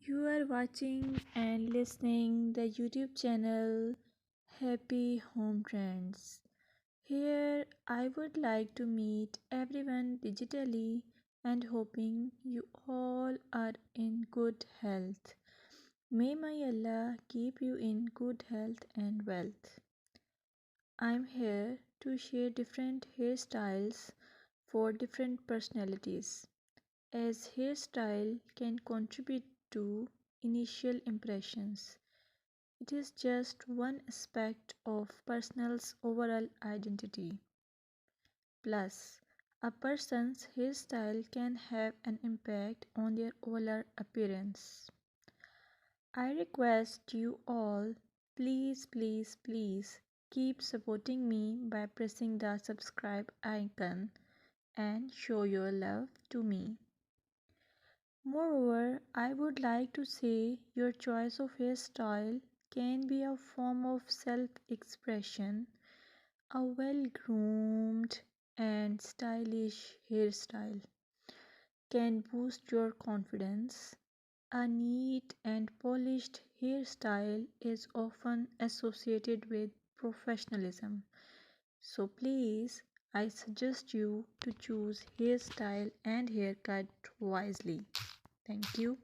You are watching and listening the YouTube channel Happy Home Trends. Here I would like to meet everyone digitally and hoping you all are in good health. May my Allah keep you in good health and wealth. I'm here to share different hairstyles for different personalities, as hairstyle can contribute to initial impressions. It is just one aspect of person's overall identity. Plus, a person's hairstyle can have an impact on their overall appearance. I request you all, please keep supporting me by pressing the subscribe icon and show your love to me. Moreover, I would like to say your choice of hairstyle can be a form of self expression. A well groomed and stylish hairstyle can boost your confidence. A neat and polished hairstyle is often associated with professionalism. So please, I suggest you to choose hairstyle and haircut wisely. Thank you.